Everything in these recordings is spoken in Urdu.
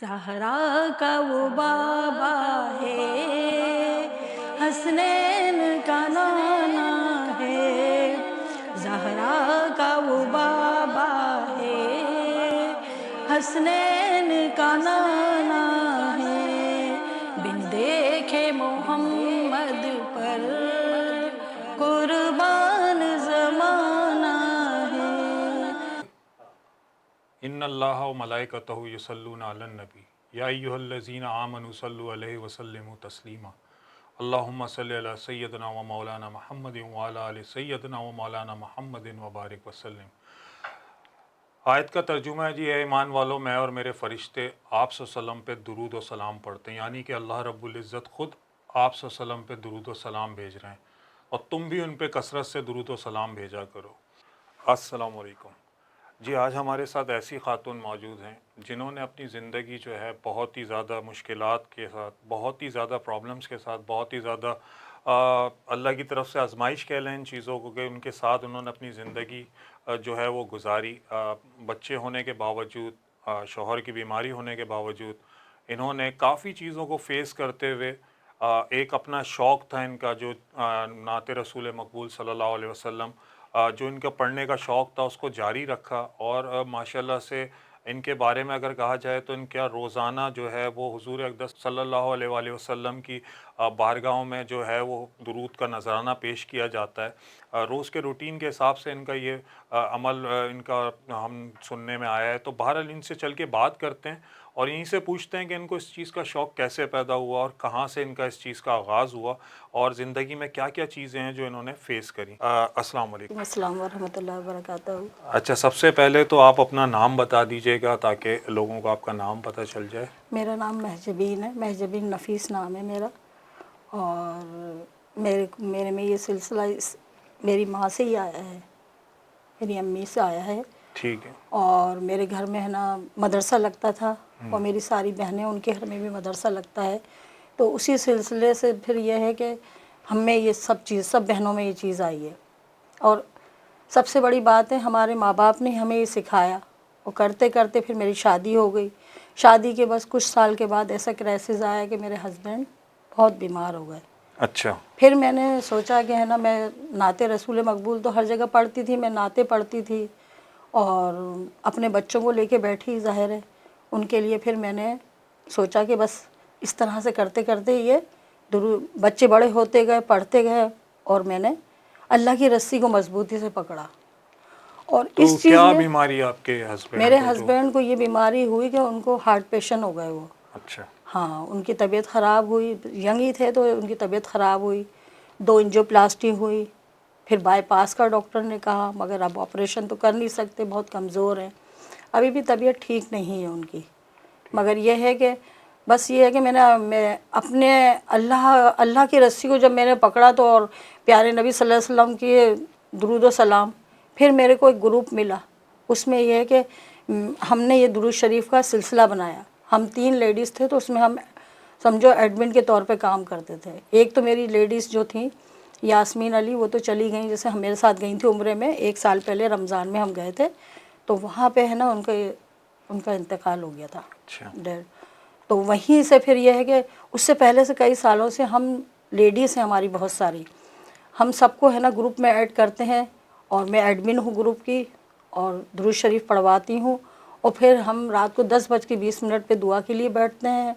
زہرا کا وہ بابا ہے، حسنین کا نانا ہے، زہرا کا وہ بابا ہے، حسنین کا نانا ہے، بن دیکھے محمد پر قربان زمانہ ہے۔ ان اللہ و ملائکتہ یصلون علی النبی یا ایھا الذین آمنوا صلوا علیہ وسلموا تسلیما اللہم صلی علی سیدنا و مولانا محمد وعلی آل سیدنا و مولانا محمد وبارک وسلم۔ آیت کا ترجمہ ہے جی، اے ایمان والو، میں اور میرے فرشتے آپ صلی اللہ علیہ وسلم پہ درود و سلام پڑھتے ہیں، یعنی کہ اللہ رب العزت خود آپ صلی اللہ علیہ وسلم پہ درود و سلام بھیج رہے ہیں، اور تم بھی ان پہ کثرت سے درود و سلام بھیجا کرو۔ السلام علیکم جی۔ آج ہمارے ساتھ ایسی خاتون موجود ہیں جنہوں نے اپنی زندگی جو ہے بہت ہی زیادہ مشکلات کے ساتھ، بہت ہی زیادہ پرابلمس کے ساتھ، بہت ہی زیادہ اللہ کی طرف سے آزمائش کہہ لیں ان چیزوں کو، کہ ان کے ساتھ انہوں نے اپنی زندگی جو ہے وہ گزاری، بچے ہونے کے باوجود، شوہر کی بیماری ہونے کے باوجود انہوں نے کافی چیزوں کو فیس کرتے ہوئے ایک اپنا شوق تھا ان کا، جو نعت رسول مقبول صلی اللہ علیہ وسلم، جو ان کا پڑھنے کا شوق تھا، اس کو جاری رکھا، اور ماشاءاللہ سے ان کے بارے میں اگر کہا جائے تو ان کا روزانہ جو ہے وہ حضور اقدس صلی اللہ علیہ وآلہ وسلم کی بارگاہوں میں جو ہے وہ درود کا نذرانہ پیش کیا جاتا ہے۔ روز کے روٹین کے حساب سے ان کا یہ عمل ان کا ہم سننے میں آیا ہے، تو بہرحال ان سے چل کے بات کرتے ہیں اور انہی سے پوچھتے ہیں کہ ان کو اس چیز کا شوق کیسے پیدا ہوا اور کہاں سے ان کا اس چیز کا آغاز ہوا، اور زندگی میں کیا کیا چیزیں ہیں جو انہوں نے فیس کری۔ السلام علیکم۔ السلام ورحمۃ اللہ وبرکاتہ۔ اچھا، سب سے پہلے تو آپ اپنا نام بتا دیجئے گا تاکہ لوگوں کو آپ کا نام پتہ چل جائے۔ میرا نام مہجبین ہے، مہجبین نفیس نام ہے میرا، اور میرے میں یہ سلسلہ میری ماں سے ہی آیا ہے، میری امی سے آیا ہے۔ ٹھیک ہے۔ اور میرے گھر میں ہے نا مدرسہ لگتا تھا، اور میری ساری بہنیں ان کے گھر میں بھی مدرسہ لگتا ہے، تو اسی سلسلے سے پھر یہ ہے کہ ہم میں یہ سب بہنوں میں یہ چیز آئی ہے۔ اور سب سے بڑی بات ہے، ہمارے ماں باپ نے ہمیں یہ سکھایا، اور کرتے کرتے پھر میری شادی ہو گئی۔ شادی کے بس کچھ سال کے بعد ایسا کرائسس آیا کہ میرے ہسبینڈ بہت بیمار ہو گئے۔ اچھا۔ پھر میں نے سوچا کہ ہے نا، میں نعت رسول مقبول تو ہر جگہ پڑھتی تھی، میں نعتیں پڑھتی تھی اور اپنے بچوں کو لے کے بیٹھی، ظاہر ہے ان کے لیے۔ پھر میں نے سوچا کہ بس اس طرح سے کرتے کرتے یہ بچے بڑے ہوتے گئے، پڑھتے گئے، اور میں نے اللہ کی رسی کو مضبوطی سے پکڑا۔ اور تو اس چیز کیا میں بیماری آپ کے ہسبینڈ میرے کو؟ ہسبینڈ کو یہ بیماری ہوئی کہ ان کو ہارٹ پیشنٹ ہو گئے وہ۔ اچھا۔ ہاں، ان کی طبیعت خراب ہوئی، ینگ ہی تھے تو ان کی طبیعت خراب ہوئی، 2 انجیوپلاسٹی ہوئی، پھر بائی پاس کا ڈاکٹر نے کہا، مگر اب آپریشن تو کر نہیں سکتے، بہت کمزور ہیں، ابھی بھی طبیعت ٹھیک نہیں ہے ان کی۔ مگر یہ ہے کہ بس یہ ہے کہ میں اپنے اللہ کی رسی کو جب میں نے پکڑا تو، اور پیارے نبی صلی اللہ علیہ وسلم کی درود و سلام، پھر میرے کو ایک گروپ ملا، اس میں یہ ہے کہ ہم نے یہ درود شریف کا سلسلہ بنایا۔ ہم 3 لیڈیز تھے، تو اس میں ہم سمجھو ایڈمن کے طور پہ کام کرتے تھے۔ ایک تو میری لیڈیز جو تھیں یاسمین علی، وہ تو چلی گئیں، جیسے ہم میرے ساتھ گئی تھیں عمرے میں، 1 سال پہلے رمضان میں ہم گئے تھے، تو وہاں پہ ہے نا ان کا انتقال ہو گیا تھا۔ اچھا۔ تو وہیں سے پھر یہ ہے کہ اس سے پہلے سے کئی سالوں سے ہم لیڈیز ہیں ہماری بہت ساری، ہم سب کو ہے نا گروپ میں ایڈ کرتے ہیں، اور میں ایڈمن ہوں گروپ کی، اور درود شریف پڑھواتی ہوں، اور پھر ہم رات کو 10:20 پہ دعا کے لیے بیٹھتے ہیں۔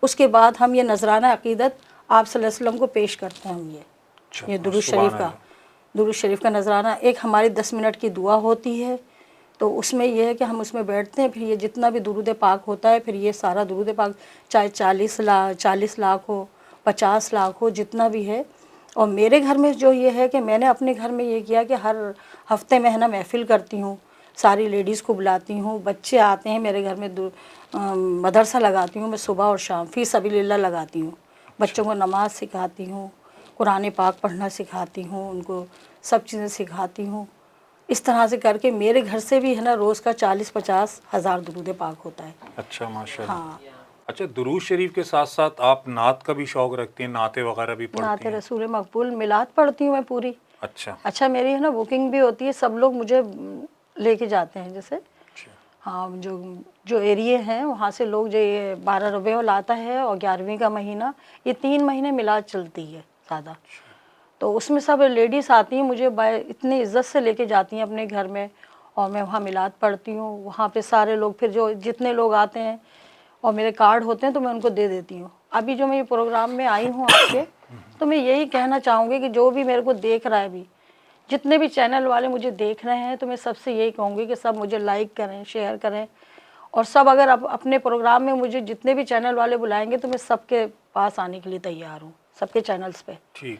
اس کے بعد ہم یہ نذرانہ عقیدت آپ صلی اللہ علیہ وسلم کو پیش کرتے ہیں۔ ہم یہ درود شریف کا نذرانہ، ایک ہماری 10 منٹ کی دعا ہوتی ہے، تو اس میں یہ ہے کہ ہم اس میں بیٹھتے ہیں، پھر یہ جتنا بھی درود پاک ہوتا ہے، پھر یہ سارا درود پاک چاہے 40 لاکھ ہو، 50 لاکھ ہو، جتنا بھی ہے۔ اور میرے گھر میں جو یہ ہے کہ میں نے اپنے گھر میں یہ کیا کہ ہر ہفتے میں ہے نا محفل کرتی ہوں، ساری لیڈیز کو بلاتی ہوں، بچے آتے ہیں میرے گھر میں، مدرسہ لگاتی ہوں میں صبح اور شام، فی سبیل اللہ لگاتی ہوں، بچوں کو نماز سکھاتی ہوں، قرآن پاک پڑھنا سکھاتی ہوں، ان کو سب چیزیں سکھاتی ہوں۔ اس طرح سے کر کے میرے گھر سے بھی ہے نا روز کا 40-50 ہزار درود پاک ہوتا ہے۔ اچھا، ماشاء اللہ۔ ہاں۔ اچھا، درود شریف کے ساتھ ساتھ آپ نعت کا بھی شوق رکھتی ہیں، نعتیں وغیرہ بھی پڑھتی نعت ہیں؟ رسول مقبول، میلاد پڑھتی ہوں میں پوری۔ اچھا۔ اچھا، میری ہے نا بکنگ بھی ہوتی ہے، سب لوگ مجھے لے کے جاتے ہیں، جیسے ہاں جو ایریے ہیں وہاں سے لوگ جو یہ 12 ربیع الاول آتا ہے اور 11ویں کا مہینہ، یہ 3 مہینے میلاد چلتی ہے زیادہ، تو اس میں سب لیڈیز آتی ہیں، مجھے اتنی عزت سے لے کے جاتی ہیں اپنے گھر میں، اور میں وہاں میلاد پڑھتی ہوں، وہاں پہ سارے لوگ پھر جو جتنے لوگ آتے ہیں اور میرے کارڈ ہوتے ہیں تو میں ان کو دے دیتی ہوں۔ ابھی جو میں یہ پروگرام میں آئی ہوں آپ کے، تو میں یہی کہنا چاہوں گی کہ جو بھی میرے کو دیکھ رہا ہے ابھی، جتنے بھی چینل والے مجھے دیکھ رہے ہیں، تو میں سب سے یہی کہوں گی کہ سب مجھے لائک کریں، شیئر کریں، اور سب اگر اپنے پروگرام میں مجھے جتنے بھی چینل والے بلائیں گے تو میں سب کے پاس آنے کے لیے تیار ہوں، سب کے چینلز پہ ٹھیک،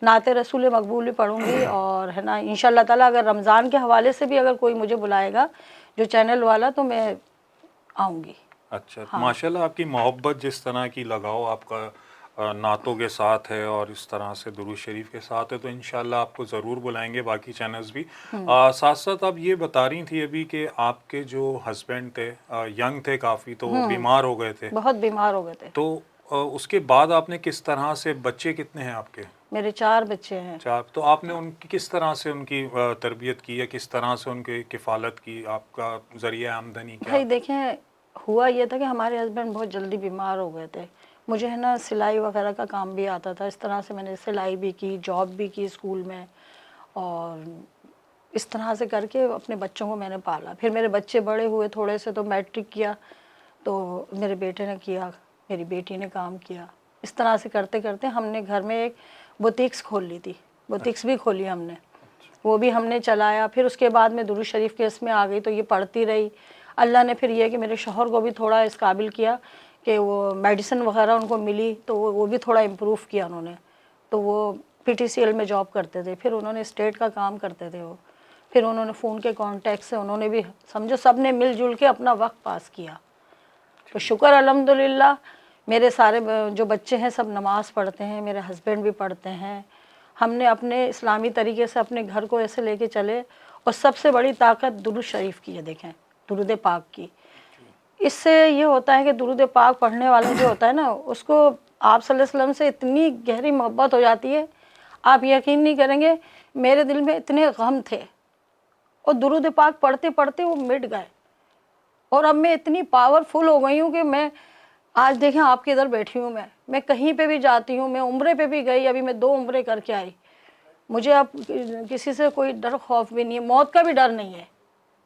نعت رسول مقبول بھی پڑھوں گی، اور ہے نا انشاءاللہ تعالیٰ اگر رمضان کے حوالے سے بھی اگر کوئی مجھے بلائے گا جو چینل والا تو میں آؤں گی۔ اچھا، ہاں ماشاءاللہ آپ کی محبت، جس طرح کی لگاؤ آپ کا نعتوں کے ساتھ ہے اور اس طرح سے درود شریف کے ساتھ ہے، تو انشاءاللہ آپ کو ضرور بلائیں گے، باقی چینلز بھی۔ ساتھ ساتھ آپ یہ بتا رہی تھی ابھی کہ آپ کے جو ہسبینڈ تھے ینگ تھے کافی، تو وہ بیمار ہو گئے تھے، بہت بیمار ہو گئے تھے۔ تو اس کے بعد آپ نے کس طرح سے، بچے کتنے ہیں آپ کے؟ میرے 4 بچے ہیں۔ اچھا، تو آپ نے ان کی کس طرح سے ان کی تربیت کی، یا کس طرح سے ان کی کفالت کی؟ آپ کا ذریعہ آمدنی کیا بھائی تھا؟ دیکھیں، ہوا یہ تھا کہ ہمارے ہسبینڈ بہت جلدی بیمار ہو گئے تھے، مجھے ہے نا سلائی وغیرہ کا کام بھی آتا تھا، اس طرح سے میں نے سلائی بھی کی، جاب بھی کی اسکول میں، اور اس طرح سے کر کے اپنے بچوں کو میں نے پالا۔ پھر میرے بچے بڑے ہوئے تھوڑے سے، تو میٹرک کیا تو میرے بیٹے نے کیا، میری بیٹی نے کام کیا، اس طرح سے کرتے کرتے ہم نے گھر میں ایک بوتیکس کھول لی تھی، بوتیکس بھی کھولی ہم نے، وہ بھی ہم نے چلایا۔ پھر اس کے بعد میں درود شریف کے اس میں آ گئی تو یہ پڑھتی رہی۔ اللہ نے پھر یہ کہ میرے شوہر کو بھی تھوڑا اس قابل کیا کہ وہ میڈیسن وغیرہ ان کو ملی تو وہ بھی تھوڑا امپروو کیا انہوں نے، تو وہ PTCL میں جاب کرتے تھے، پھر انہوں نے اسٹیٹ کا کام کرتے تھے وہ، پھر انہوں نے فون کے کانٹیکٹ سے انہوں نے بھی سمجھو سب نے مل جل کے اپنا وقت پاس کیا۔ تو شکر الحمدللہ، میرے سارے جو بچے ہیں سب نماز پڑھتے ہیں، میرے ہسبینڈ بھی پڑھتے ہیں، ہم نے اپنے اسلامی طریقے سے اپنے گھر کو ایسے لے کے چلے، اور سب سے بڑی طاقت درود شریف کی ہے، دیکھیں درود پاک کی۔ اس سے یہ ہوتا ہے کہ درود پاک پڑھنے والا جو ہوتا ہے نا، اس کو آپ صلی اللہ علیہ وسلم سے اتنی گہری محبت ہو جاتی ہے، آپ یقین نہیں کریں گے، میرے دل میں اتنے غم تھے اور درود پاک پڑھتے پڑھتے وہ مٹ گئے، اور اب میں اتنی پاورفل ہو گئی ہوں کہ میں آج دیکھیں آپ کے ادھر بیٹھی ہوں، میں کہیں پہ بھی جاتی ہوں، میں عمرے پہ بھی گئی، ابھی میں 2 عمرے کر کے آئی، مجھے اب کسی سے کوئی ڈر خوف بھی نہیں ہے، موت کا بھی ڈر نہیں ہے۔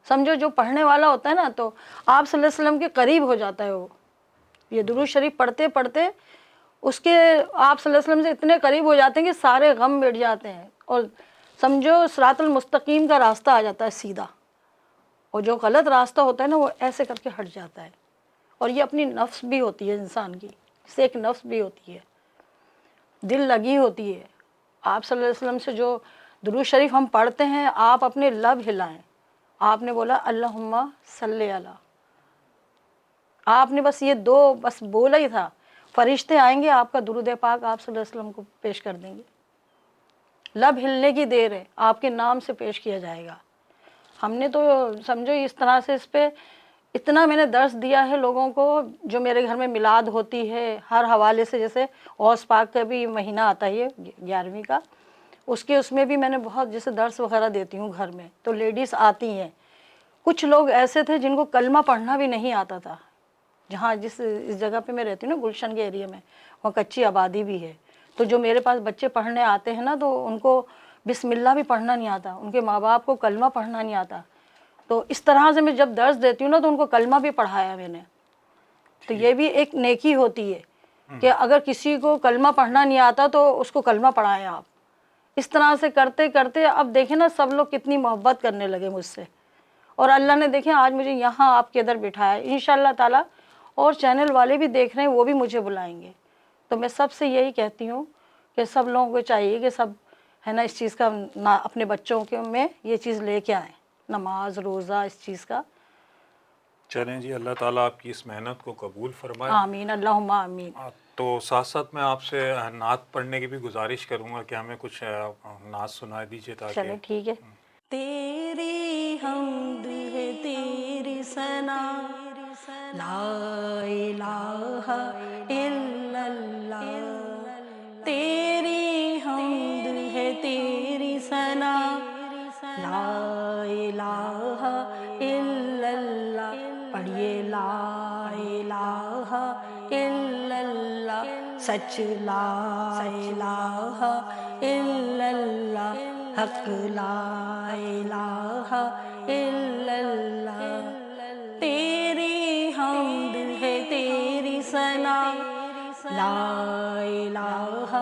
سمجھو جو پڑھنے والا ہوتا ہے نا تو آپ صلی اللہ علیہ وسلم کے قریب ہو جاتا ہے، وہ یہ درود شریف پڑھتے پڑھتے اس کے آپ صلی اللہ علیہ وسلم سے اتنے قریب ہو جاتے ہیں کہ سارے غم مٹ جاتے ہیں، اور سمجھو صراط المستقیم کا راستہ آ جاتا ہے سیدھا، اور جو غلط راستہ ہوتا ہے نا وہ ایسے کر کے ہٹ جاتا ہے۔ اور یہ اپنی نفس بھی ہوتی ہے انسان کی، اس سے ایک نفس بھی ہوتی ہے، دل لگی ہوتی ہے۔ آپ صلی اللہ علیہ وسلم سے جو درود شریف ہم پڑھتے ہیں، آپ اپنے لب ہلائیں، آپ نے بولا اللہم صلی علی، آپ نے بس یہ 2 بس بولا ہی تھا، فرشتے آئیں گے آپ کا درود پاک آپ صلی اللہ علیہ وسلم کو پیش کر دیں گے، لب ہلنے کی دیر ہے، آپ کے نام سے پیش کیا جائے گا۔ ہم نے تو سمجھو اس طرح سے اس پہ اتنا میں نے درس دیا ہے لوگوں کو، جو میرے گھر میں میلاد ہوتی ہے ہر حوالے سے، جیسے غوث پاک کا بھی مہینہ آتا ہے 11ویں کا، اس میں بھی میں نے بہت جیسے درس وغیرہ دیتی ہوں گھر میں، تو لیڈیز آتی ہیں، کچھ لوگ ایسے تھے جن کو کلمہ پڑھنا بھی نہیں آتا تھا، جہاں اس جگہ پہ میں رہتی ہوں نا گلشن کے ایریا میں، وہاں کچی آبادی بھی ہے، تو جو میرے پاس بچے پڑھنے آتے ہیں نا تو ان کو بسم اللہ بھی پڑھنا نہیں آتا، ان کے ماں باپ کو کلمہ پڑھنا نہیں آتا، تو اس طرح سے میں جب درس دیتی ہوں نا تو ان کو کلمہ بھی پڑھایا میں نے، تو یہ بھی ایک نیکی ہوتی ہے کہ اگر کسی کو کلمہ پڑھنا نہیں آتا تو اس کو کلمہ پڑھائیں آپ۔ اس طرح سے کرتے کرتے اب دیکھیں نا سب لوگ کتنی محبت کرنے لگے مجھ سے، اور اللہ نے دیکھیں آج مجھے یہاں آپ کے ادھر بٹھایا، انشاءاللہ تعالیٰ اور چینل والے بھی دیکھ رہے ہیں وہ بھی مجھے بلائیں گے، تو میں سب سے یہی کہتی ہوں کہ سب لوگوں کو چاہیے کہ سب ہے نا اس چیز کا اپنے بچوں کے میں یہ چیز لے کے آئیں، نماز روزہ اس چیز کا۔ چلیں جی، اللہ تعالیٰ آپ کی اس محنت کو قبول فرمائے۔ آمین، اللہم آمین۔ تو ساتھ ساتھ میں آپ سے نعت پڑھنے کی بھی گزارش کروں گا کہ ہمیں کچھ نعت سنا دیجیے تاکہ۔ چلیں ٹھیک ہے۔ تیری حمد ہے تیری ثنا، لا الہ الا اللہ، تیری حمد ہے تیری ثنا، لا الہ الا اللہ، الا اللہ، سچ لا الہ الا اللہ، حق لا الہ الا اللہ، تیری حمد ہے تیری ثنا، لا الہ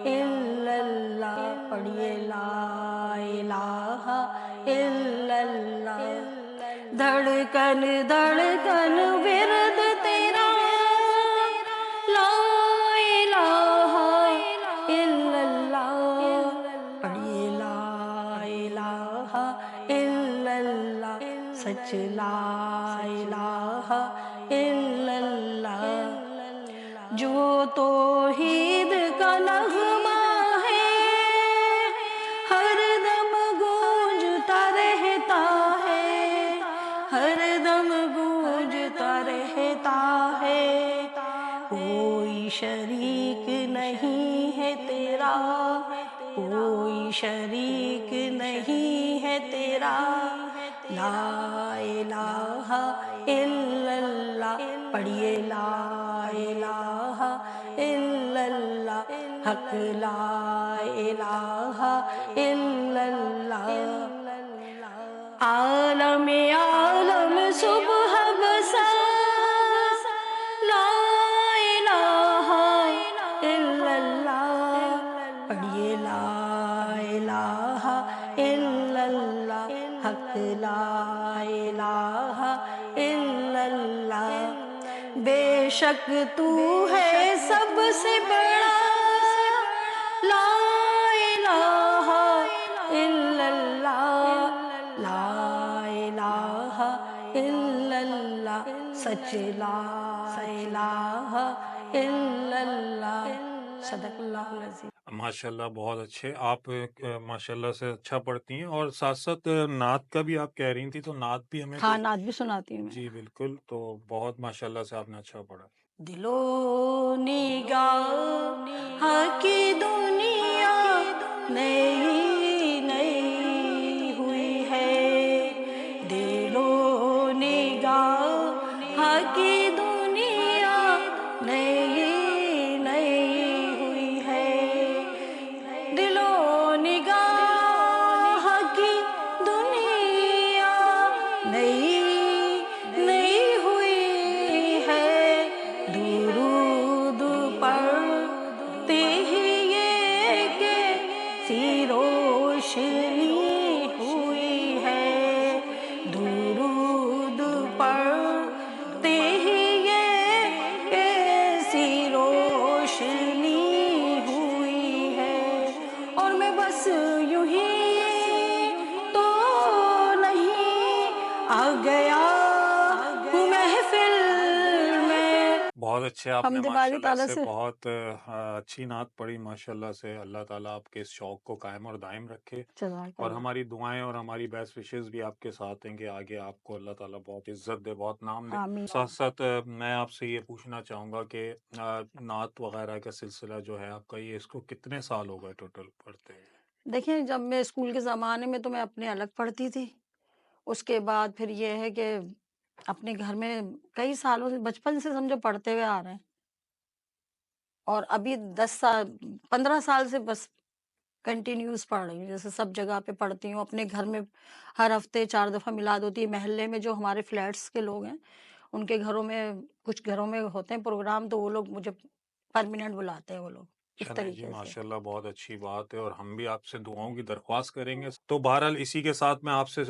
الا اللہ، پڑھیے لا الہ الا اللہ، دھڑکن دھڑکن ورد تیرا، لا الہ الا اللہ، پڑھیے لا الہ الا اللہ، سچ لا الہ الا اللہ، جو توحید کا نغمہ ہے ہر دم گونجتا رہتا ہے، ہر دم گونجتا رہتا ہے، کوئی شریک نہیں ہے تیرا، کوئی شریک نہیں ہے تیرا، لا الہ الا اللہ، پڑھیے لا الہ الا اللہ، حق لا الہ الا اللہ، عالم عالم صبح بسا، لا الہ الا اللہ، پڑھیے لا الہ الا اللہ، حق لا الہ الا اللہ، بے شک تو ہے سب سے بڑا، لا الہ الا اللہ، لا الہ الا اللہ، سچ لا الہ الا اللہ، صدق اللہ العظیم۔ ماشاء اللہ بہت اچھے آپ ماشاء اللہ سے اچھا پڑھتی ہیں، اور ساتھ ساتھ نعت کا بھی آپ کہہ رہی تھی، تو نعت بھی ہمیں ہاں، نعت بھی سناتی ہوں میں۔ جی بالکل، تو بہت ماشاء اللہ سے آپ نے اچھا پڑھا۔ دل و نگاہ کی دنیا نئی نئی ہوئی ہے، دل و نگاہ کی دنیا نئی نئی ہوئی ہے، دل و نگاہ کی دنیا نئی نئی ہوئی ہے، درود پڑھتے ہی یہ کیسی روشنی ہوئی ہے، درود پڑھتے ہی یہ کیسی روشنی ہوئی ہے، اور میں بس یوں ہی تو نہیں آ گیا ہوں محفل میں۔ بہت اچھے آپ نے حمد باری ماشاء اللہ تعالیٰ سے سے بہت اچھی نعت پڑھی ماشاء اللہ سے۔ اللہ تعالیٰ آپ کے اس شوق کو قائم اور دائم رکھے، جزاک اور اللہ۔ ہماری دعائیں اور ہماری بیسٹ وشز بھی آپ کے ساتھ ہیں کہ آگے آپ کو اللہ تعالیٰ بہت عزت دے، بہت نام دے۔ آمین۔ ساتھ ساتھ میں آپ سے یہ پوچھنا چاہوں گا کہ نعت وغیرہ کا سلسلہ جو ہے آپ کا، یہ اس کو کتنے سال ہو گئے ٹوٹل پڑھتے ہیں؟ دیکھیں، جب میں اسکول کے زمانے میں تو میں اپنے الگ پڑھتی تھی، اس کے بعد پھر یہ ہے کہ اپنے گھر میں کئی سالوں سے، بچپن سے سمجھو پڑھتے ہوئے آ رہے ہیں، اور ابھی 10 سال 15 سال سے بس کنٹینیوس پڑھ رہی ہوں، جیسے سب جگہ پہ پڑھتی ہوں، اپنے گھر میں ہر ہفتے 4 دفعہ میلاد ہوتی ہے، محلے میں جو ہمارے فلیٹس کے لوگ ہیں ان کے گھروں میں، کچھ گھروں میں ہوتے ہیں پروگرام، تو وہ لوگ مجھے پرماننٹ بلاتے ہیں، وہ لوگ اس چلیں جی، طریقے سے۔ ماشاء اللہ بہت اچھی بات ہے، اور ہم بھی آپ سے دعاؤں کی درخواست کریں گے۔ تو بہرحال اسی کے ساتھ میں آپ سے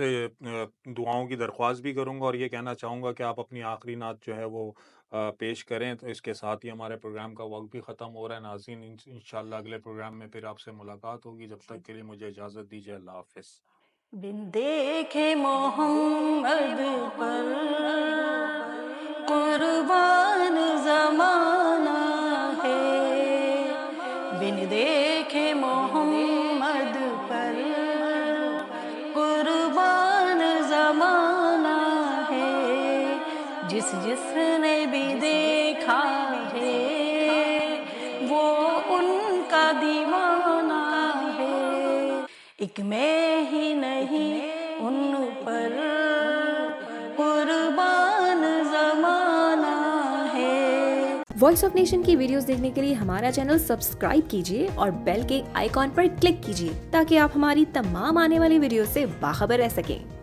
دعاؤں کی درخواست بھی کروں گا، اور یہ کہنا چاہوں گا کہ آپ اپنی آخری نعت جو ہے وہ پیش کریں، تو اس کے ساتھ ہی ہمارے پروگرام کا وقت بھی ختم ہو رہا ہے۔ ناظرین، انشاءاللہ اگلے پروگرام میں پھر آپ سے ملاقات ہوگی، جب تک کے لیے مجھے اجازت دیجیے، اللہ حافظ۔ بن دیکھے محمد پر قربان زمانہ ہے، بن دیکھے محمد پر قربان زمانہ ہے، جس نے بھی دیکھا ہے وہ ان کا دیوانہ ہے، ایک میں ہی نہیں ان پر قربان زمانہ ہے، وائس آف نیشن کی ویڈیوز دیکھنے کے لیے ہمارا چینل سبسکرائب کیجیے اور بیل کے آئیکن پر کلک کیجیے تاکہ آپ ہماری تمام آنے والی ویڈیوز سے باخبر رہ سکیں.